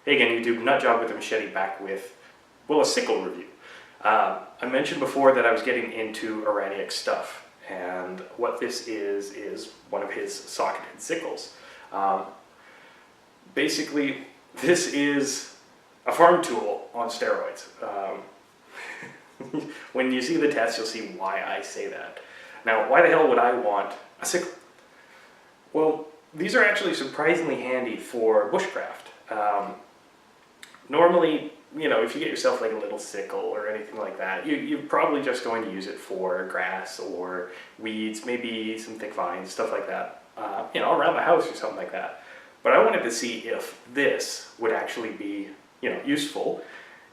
Hey again YouTube, Nutjob with a Machete back with, well, a Sickle review. I mentioned before that I was getting into Aranyik stuff, and what this is one of his socketed sickles. Basically, this is a farm tool on steroids. When you see the test, you'll see why I say that. Now, why the hell would I want a sickle? Well, these are actually surprisingly handy for bushcraft. Normally, you know, if you get yourself like a little sickle or anything like that, you're probably just going to use it for grass or weeds, maybe some thick vines, stuff like that, you know, around the house or something like that. But I wanted to see if this would actually be, you know, useful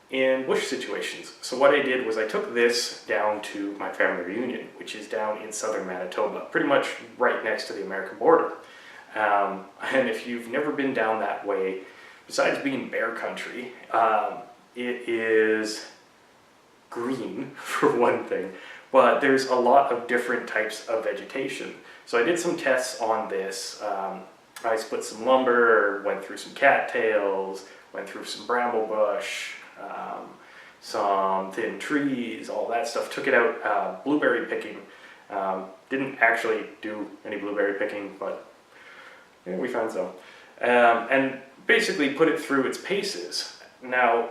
in bush situations. So what I did was I took this down to my family reunion, which is down in southern Manitoba, pretty much right next to the American border. And if you've never been down that way, besides being bear country, it is green for one thing, but there's a lot of different types of vegetation. So I did some tests on this. I split some lumber, went through some cattails, went through some bramble bush, some thin trees, all that stuff. Took it out blueberry picking. Didn't actually do any blueberry picking, but yeah, we found some. And basically put it through its paces. Now,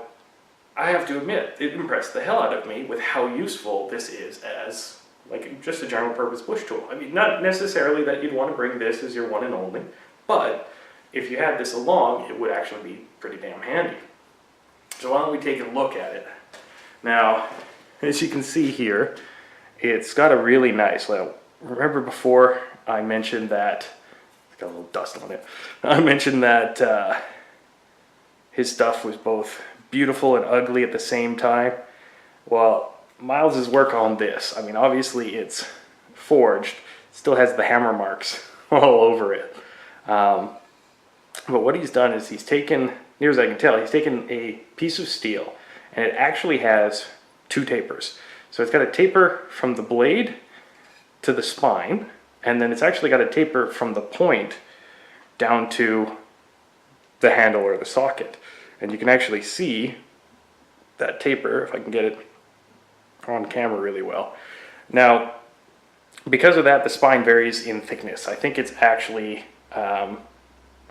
I have to admit, it impressed the hell out of me with how useful this is as like just a general purpose bush tool. I mean, not necessarily that you'd want to bring this as your one and only, but if you had this along, it would actually be pretty damn handy. So why don't we take a look at it. Now, as you can see here, it's got a really nice, well, remember before I mentioned that, it's got a little dust on it, I mentioned that his stuff was both beautiful and ugly at the same time. Well, Miles's work on this, I mean, obviously it's forged, still has the hammer marks all over it. But what he's done is he's taken, near as I can tell, he's taken a piece of steel and it actually has two tapers. So it's got a taper from the blade to the spine, and then it's actually got a taper from the point down to the handle or the socket. And you can actually see that taper, if I can get it on camera really well. Now, because of that, the spine varies in thickness. I think it's actually about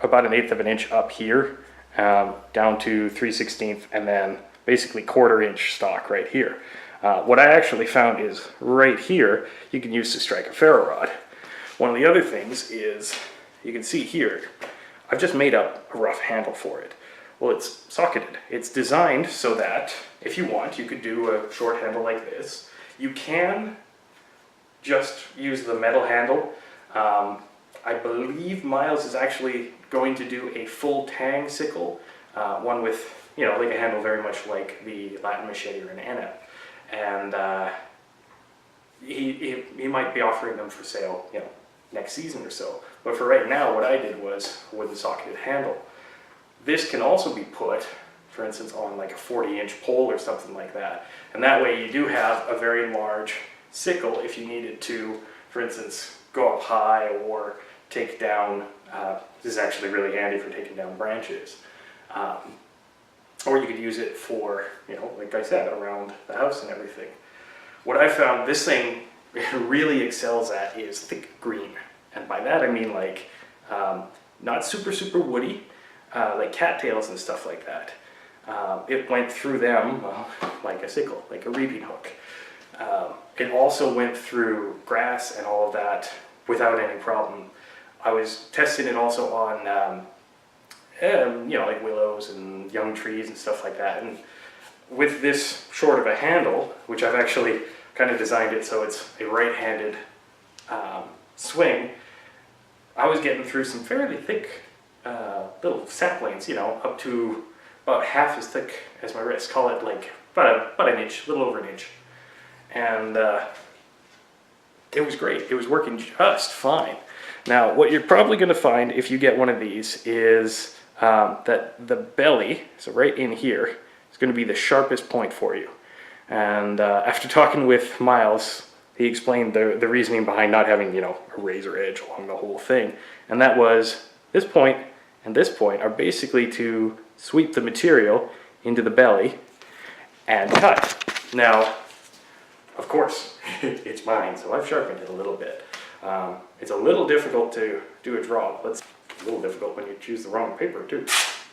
1/8 of an inch up here, down to 3/16, and then basically 1/4 inch stock right here. What I actually found is right here, you can use to strike a ferro rod. One of the other things is, you can see here, I've just made up a rough handle for it. Well, it's socketed. It's designed so that, if you want, you could do a short handle like this. You can just use the metal handle. I believe Miles is actually going to do a full tang sickle, one with, you know, like a handle very much like the Latin machete or an anap. And he might be offering them for sale, you know, next season or so. But for right now, what I did was a wooden socketed handle. This can also be put, for instance, on like a 40-inch pole or something like that. And that way you do have a very large sickle if you needed to, for instance, go up high or take down, this is actually really handy for taking down branches. Or you could use it for, you know, like I said, around the house and everything. What I found this thing really excels at is thick green. And by that I mean like, not super woody, like cattails and stuff like that. It went through them, well, like a sickle, like a reaping hook. It also went through grass and all of that without any problem. I was testing it also on, you know, like willows and young trees and stuff like that. And with this short of a handle, which I've actually kind of designed it so it's a right-handed swing, I was getting through some fairly thick little saplings, you know, up to about half as thick as my wrist. Call it like about an inch, a little over an inch. And it was great. It was working just fine. Now, what you're probably going to find if you get one of these is that the belly, so right in here, is going to be the sharpest point for you. And after talking with Miles, he explained the reasoning behind not having, you know, a razor edge along the whole thing. And that was this point and this point are basically to sweep the material into the belly and cut. Now, of course, it's mine, so I've sharpened it a little bit. It's a little difficult to do a draw. It's a little difficult when you choose the wrong paper too.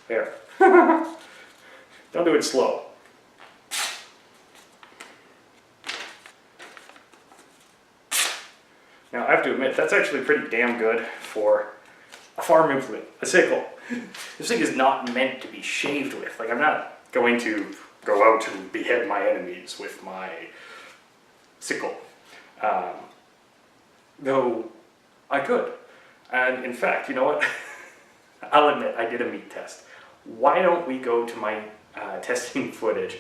There. Don't do it slow. Now I have to admit, that's actually pretty damn good for a farm implement, a sickle. This thing is not meant to be shaved with. Like, I'm not going to go out and behead my enemies with my sickle. Though I could. And in fact, you know what? I'll admit, I did a meat test. Why don't we go to my testing footage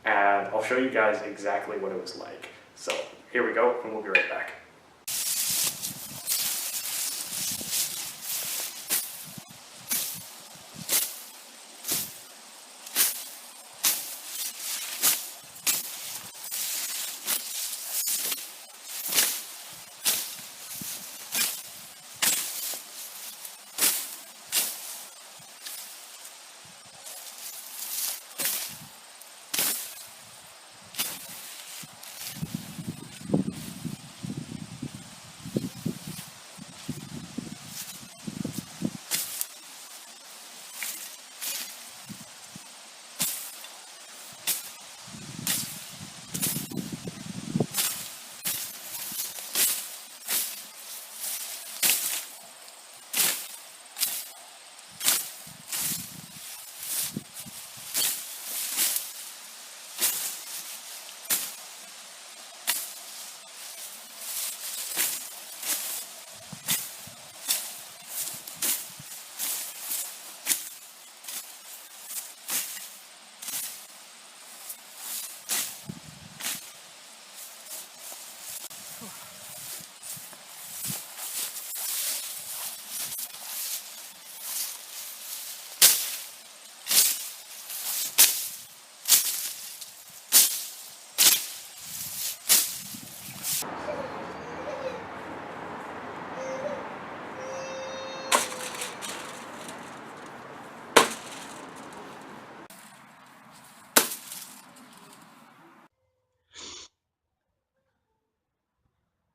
and I'll show you guys exactly what it was like. So here we go, and we'll be right back.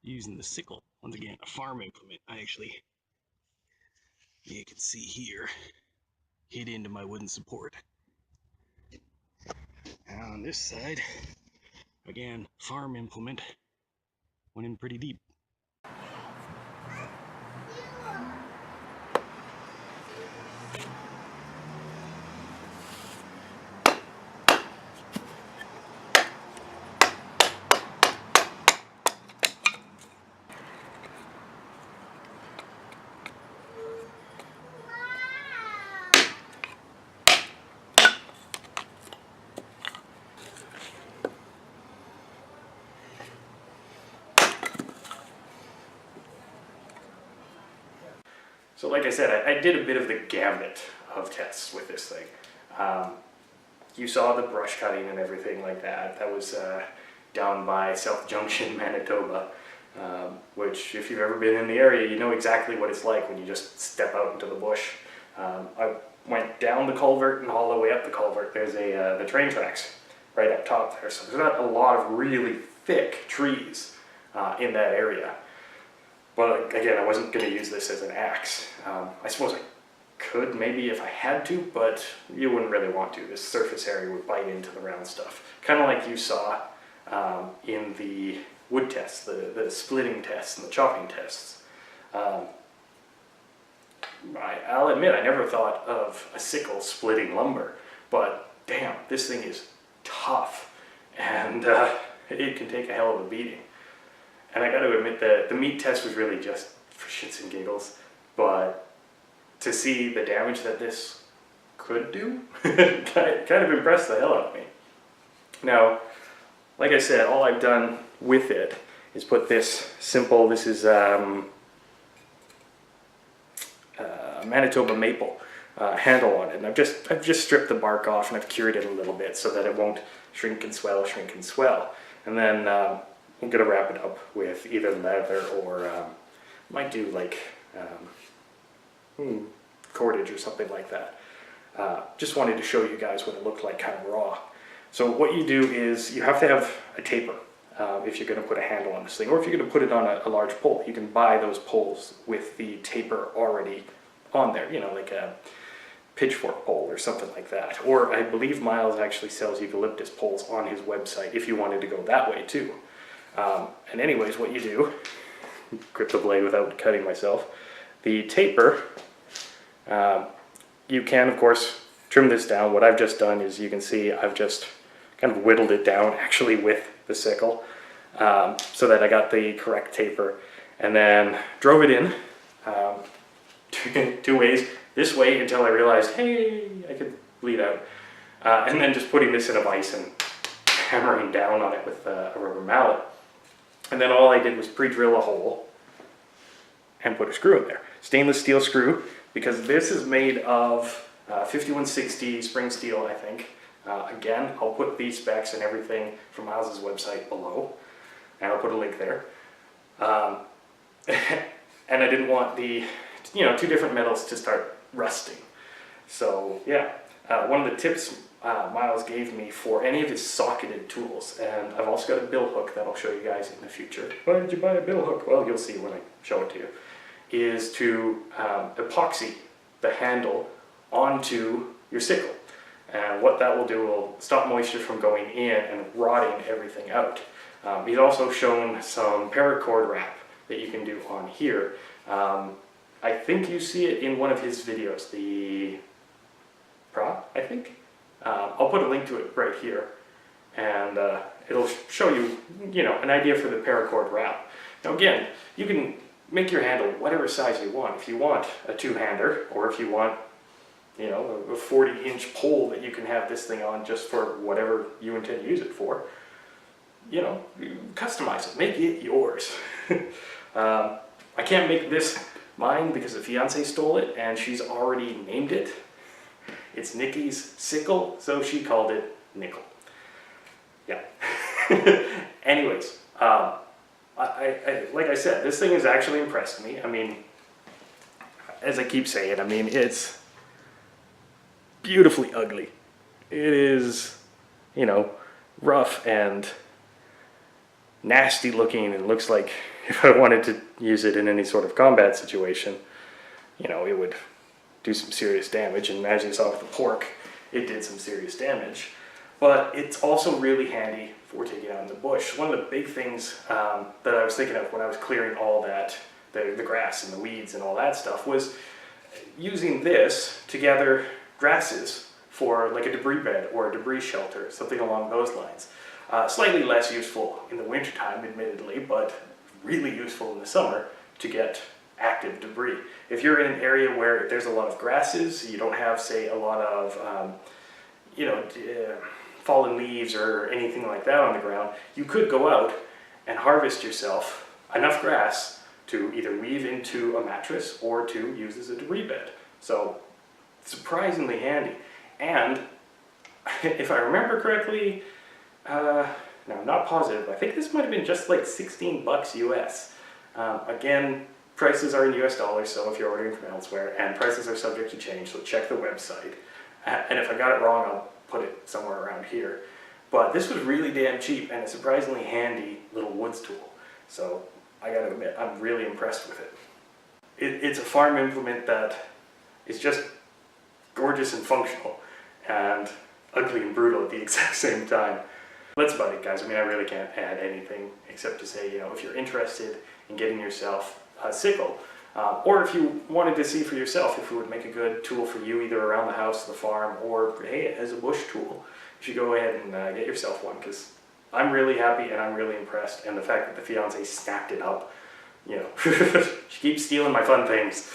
Using the sickle, once again, a farm implement. You can see here, hit into my wooden support. And on this side, again, farm implement, went in pretty deep. So like I said, I did a bit of the gambit of tests with this thing. You saw the brush cutting and everything like that. That was down by South Junction, Manitoba, which if you've ever been in the area, you know exactly what it's like when you just step out into the bush. I went down the culvert and all the way up the culvert. There's the train tracks right up top there. So there's not a lot of really thick trees in that area. But again, I wasn't going to use this as an axe. I suppose I could maybe if I had to, but you wouldn't really want to. This surface area would bite into the round stuff. Kind of like you saw in the wood tests, the splitting tests and the chopping tests. I'll admit, I never thought of a sickle splitting lumber, but damn, this thing is tough, and it can take a hell of a beating. And I got to admit that the meat test was really just for shits and giggles, but to see the damage that this could do, kind of impressed the hell out of me. Now, like I said, all I've done with it is put this simple, this is Manitoba maple handle on it, and I've just stripped the bark off and I've cured it a little bit so that it won't shrink and swell, and then I'm gonna wrap it up with either leather or might do like cordage or something like that. Just wanted to show you guys what it looked like kind of raw. So what you do is you have to have a taper if you're going to put a handle on this thing, or if you're going to put it on a large pole. You can buy those poles with the taper already on there, you know, like a pitchfork pole or something like that. Or I believe Miles actually sells eucalyptus poles on his website if you wanted to go that way too. And anyways, what you do, grip the blade without cutting myself, the taper, you can of course trim this down. What I've just done is, you can see I've just kind of whittled it down actually with the sickle, so that I got the correct taper, and then drove it in two ways. This way until I realized, hey, I could bleed out, and then just putting this in a vise and hammering down on it with a rubber mallet. And then all I did was pre-drill a hole and put a screw in there. Stainless steel screw, because this is made of 5160 spring steel, I think. Again, I'll put the specs and everything from Miles's website below, and I'll put a link there. And I didn't want the, you know, two different metals to start rusting. So yeah, one of the tips Miles gave me for any of his socketed tools, and I've also got a bill hook that I'll show you guys in the future. Why did you buy a bill hook? Well, you'll see when I show it to you. Is to epoxy the handle onto your sickle. And what that will do will stop moisture from going in and rotting everything out. He's also shown some paracord wrap that you can do on here. I think you see it in one of his videos, the prop, I think. I'll put a link to it right here, and it'll show you, you know, an idea for the paracord wrap. Now again, you can make your handle whatever size you want. If you want a two-hander, or if you want, you know, a 40-inch pole that you can have this thing on just for whatever you intend to use it for, you know, customize it, make it yours. I can't make this mine because the fiance stole it and she's already named it. It's Nikki's Sickle, so she called it Nickle. Yeah. Anyways, like I said, this thing has actually impressed me. I mean, as I keep saying, I mean, it's beautifully ugly. It is, you know, rough and nasty looking, and looks like if I wanted to use it in any sort of combat situation, you know, it would do some serious damage. And as you saw with the pork, it did some serious damage. But it's also really handy for taking out in the bush. One of the big things that I was thinking of when I was clearing all that, the grass and the weeds and all that stuff, was using this to gather grasses for like a debris bed or a debris shelter, something along those lines. Slightly less useful in the wintertime, admittedly, but really useful in the summer to get active debris. If you're in an area where there's a lot of grasses, you don't have, say, a lot of, you know, fallen leaves or anything like that on the ground, you could go out and harvest yourself enough grass to either weave into a mattress or to use as a debris bed. So, surprisingly handy. And if I remember correctly, no, I'm not positive, I think this might have been just like 16 bucks US. Again, prices are in US dollars, so if you're ordering from elsewhere, and prices are subject to change, so check the website. And if I got it wrong, I'll put it somewhere around here. But this was really damn cheap and a surprisingly handy little woods tool. So I gotta admit, I'm really impressed with it. It's a farm implement that is just gorgeous and functional, and ugly and brutal at the exact same time. That's about it, guys. I mean, I really can't add anything except to say, you know, if you're interested in getting yourself a sickle, or if you wanted to see for yourself if it would make a good tool for you, either around the house, the farm, or hey, as a bush tool, you should go ahead and get yourself one, because I'm really happy and I'm really impressed. And the fact that the fiance snapped it up, you know, she keeps stealing my fun things.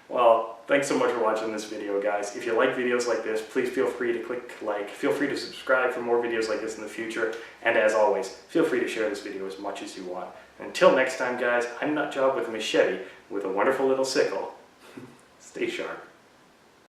Well, thanks so much for watching this video, guys. If you like videos like this, please feel free to click like, feel free to subscribe for more videos like this in the future, and as always, feel free to share this video as much as you want. And until next time, guys, I'm Nutjob with a machete with a wonderful little sickle. Stay sharp.